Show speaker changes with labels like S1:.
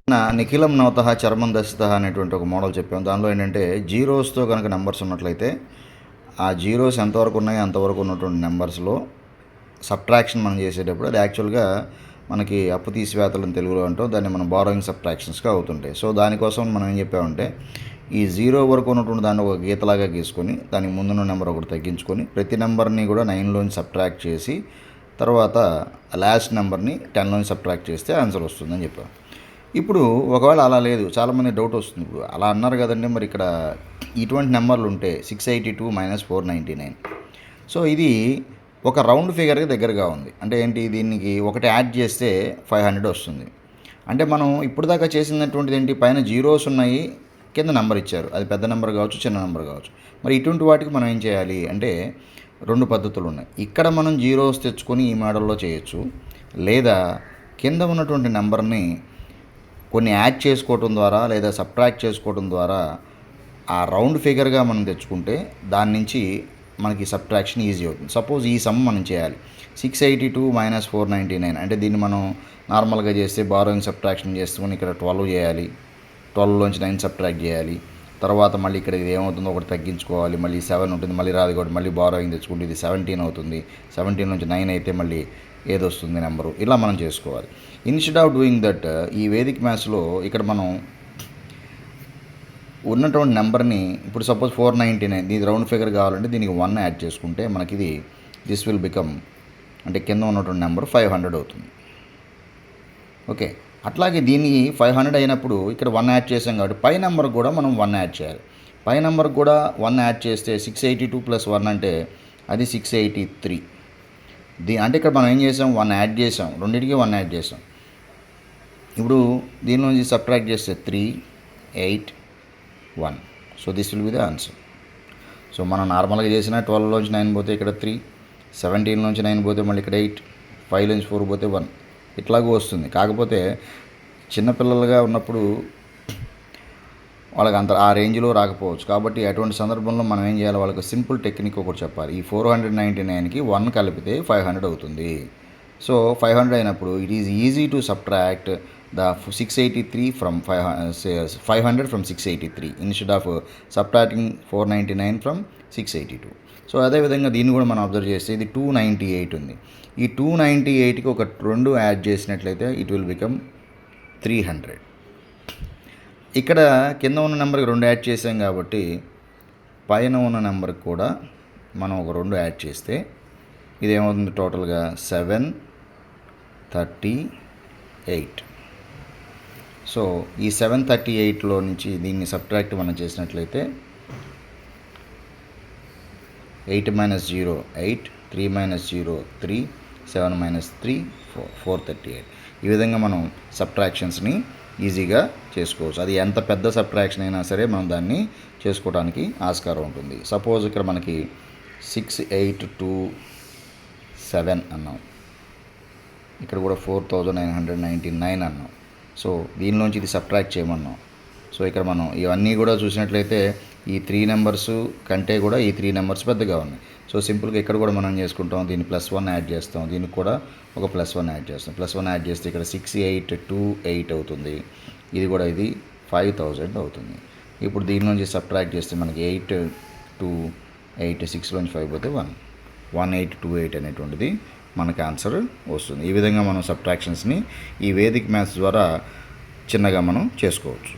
S1: నిఖిలం నవతః చర్మం దశితః అనేటువంటి ఒక మోడల్ చెప్పాము. దానిలో ఏంటంటే జీరోస్తో కనుక నెంబర్స్ ఉన్నట్లయితే ఆ జీరోస్ ఎంతవరకు ఉన్నాయో అంతవరకు ఉన్నటువంటి నెంబర్స్లో సబ్ట్రాక్షన్ మనం చేసేటప్పుడు అది యాక్చువల్గా మనకి అప్పు తీసివేతలను తెలుగులో అంటాం, దాన్ని మనం బారోయింగ్ సబ్ట్రాక్షన్స్గా అవుతుంటాయి. సో దానికోసం మనం ఏం చెప్పామంటే ఈ జీరో వరకు ఉన్నటువంటి దాన్ని ఒక గీతలాగా గీసుకొని దానికి ముందున్న నెంబర్ ఒకటి తగ్గించుకొని ప్రతి నెంబర్ని కూడా 9లోంచి సబ్ట్రాక్ట్ చేసి తర్వాత లాస్ట్ నెంబర్ని 10లోంచి సబ్ట్రాక్ట్ చేస్తే ఆన్సర్ వస్తుందని చెప్పాం. ఇప్పుడు ఒకవేళ అలా లేదు, చాలామంది డౌట్ వస్తుంది. ఇప్పుడు అలా అన్నారు కదండి, మరి ఇక్కడ ఇటువంటి నెంబర్లు ఉంటే 682 - 499. సో ఇది ఒక రౌండ్ ఫిగర్కి దగ్గరగా ఉంది. అంటే ఏంటి, దీనికి ఒకటి యాడ్ చేస్తే 500 వస్తుంది. అంటే మనం ఇప్పుడు దాకా చేసినటువంటిది ఏంటి, పైన జీరోస్ ఉన్నాయి, కింద నెంబర్ ఇచ్చారు, అది పెద్ద నెంబర్ కావచ్చు చిన్న నెంబర్ కావచ్చు. మరి ఇటువంటి వాటికి మనం ఏం చేయాలి అంటే 2 పద్ధతులు ఉన్నాయి. ఇక్కడ మనం జీరోస్ తెచ్చుకొని ఈ మోడల్లో చేయొచ్చు, లేదా కింద ఉన్నటువంటి నెంబర్ని కొన్ని యాడ్ చేసుకోవటం ద్వారా లేదా సబ్ట్రాక్ట్ చేసుకోవడం ద్వారా ఆ రౌండ్ ఫిగర్గా మనం తెచ్చుకుంటే దాని నుంచి మనకి సబ్ట్రాక్షన్ ఈజీ అవుతుంది. సపోజ్ ఈ సమ్ మనం చేయాలి 682 - 499. అంటే దీన్ని మనం నార్మల్గా చేస్తే బారోయింగ్ సబ్ట్రాక్షన్ చేసుకొని ఇక్కడ 12 చేయాలి, 12లోంచి 9 సబ్ట్రాక్ట్ చేయాలి, తర్వాత మళ్ళీ ఇక్కడ ఇది ఏమవుతుందో ఒకటి తగ్గించుకోవాలి, మళ్ళీ 7 ఉంటుంది, మళ్ళీ రాదు కాబట్టి మళ్ళీ బారోయింగ్ తెచ్చుకుంటే ఇది 17 అవుతుంది, 17 నుంచి 9 అయితే మళ్ళీ ఏది వస్తుంది నెంబరు, ఇలా మనం చేసుకోవాలి. ఇన్స్టెడ్ ఆఫ్ డూయింగ్ దట్ ఈ వేదిక్ మ్యాథ్స్లో ఇక్కడ మనం ఉన్నటువంటి నెంబర్ని ఇప్పుడు సపోజ్ 499 దీని రౌండ్ ఫిగర్ కావాలంటే దీనికి 1 యాడ్ చేసుకుంటే మనకి ఇది దిస్ విల్ బికమ్, అంటే కింద ఉన్నటువంటి నెంబర్ 500 అవుతుంది. ఓకే, అట్లాగే దీనికి 500 అయినప్పుడు ఇక్కడ 1 యాడ్ చేసాం కాబట్టి పై నెంబర్ కూడా మనం 1 యాడ్ చేయాలి. పై నెంబర్ కూడా 1 యాడ్ చేస్తే 682 + 1 అంటే అది 683. అంటే ఇక్కడ మనం ఏం చేసాం, 1 యాడ్ చేసాం, రెండింటికి 1 యాడ్ చేసాం. ఇప్పుడు దీనిలోంచి సబ్ట్రాక్ట్ చేస్తే 3, 8, 1. So this will be the answer. So మనం నార్మల్గా చేసిన 12లోంచి 9 పోతే ఇక్కడ 3, 17లోంచి 9 పోతే మళ్ళీ ఇక్కడ 8, 5లోంచి 4 పోతే 1, ఇట్లాగూ వస్తుంది. కాకపోతే చిన్నపిల్లలుగా ఉన్నప్పుడు వాళ్ళకి అంత ఆ రేంజ్లో రాకపోవచ్చు. కాబట్టి అటువంటి సందర్భంలో మనం ఏం చేయాలి, వాళ్ళకి సింపుల్ టెక్నిక్ ఒకటి చెప్పాలి. ఈ 499కి 1 కలిపితే 500 అవుతుంది. సో 500 అయినప్పుడు it is easy to subtract the 683 from 500 from 683 instead of subtracting 499 from 682. So అదేవిధంగా దీన్ని కూడా మనం అబ్జర్వ్ చేస్తే ఇది 298 ఉంది. ఈ 298కి ఒక 2 యాడ్ చేసినట్లయితే ఇట్ విల్ బికమ్ 300. ఇక్కడ కింద ఉన్న నెంబర్కి 2 యాడ్ చేసాం కాబట్టి పైన ఉన్న నెంబర్కి కూడా మనం ఒక 2 యాడ్ చేస్తే ఇదేమవుతుంది, టోటల్గా 738. సో ఈ 738లో నుంచి దీన్ని సబ్ట్రాక్ట్ మనం చేసినట్లయితే 8 - 0 8, 3 - 0 3, 7 - 3 438. ఈ విధంగా మనం సబ్ట్రాక్షన్స్ని ఈజీగా చేసుకోవచ్చు. అది ఎంత పెద్ద సబ్ట్రాక్షన్ అయినా సరే మనం దాన్ని చేసుకోవడానికి ఆస్కారం ఉంటుంది. సపోజ్ ఇక్కడ మనకి 6827 అన్నాం, ఇక్కడ కూడా 4999 అన్నాం. సో దీనిలోంచి ఇది సబ్ట్రాక్ట్ చేయమన్నాం. సో ఇక్కడ మనం ఇవన్నీ కూడా చూసినట్లయితే ఈ 3 నెంబర్స్ కంటే కూడా ఈ 3 నెంబర్స్ పెద్దగా ఉన్నాయి. సో సింపుల్గా ఇక్కడ కూడా మనం చేసుకుంటాం, దీన్ని +1 యాడ్ చేస్తాం, దీనికి కూడా ఒక +1 యాడ్ చేస్తాం. +1 యాడ్ చేస్తే ఇక్కడ 6828 అవుతుంది, ఇది కూడా ఇది 5000 అవుతుంది. ఇప్పుడు దీని నుంచి సబ్ట్రాక్ట్ చేస్తే మనకి 8 to 8, 6లోంచి 5 పోతే 1, 1828 అనేటువంటిది మనకి ఆన్సర్ వస్తుంది. ఈ విధంగా మనం సబ్ట్రాక్షన్స్ని ఈ వేదిక్ మ్యాథ్స్ ద్వారా చిన్నగా మనం చేసుకోవచ్చు.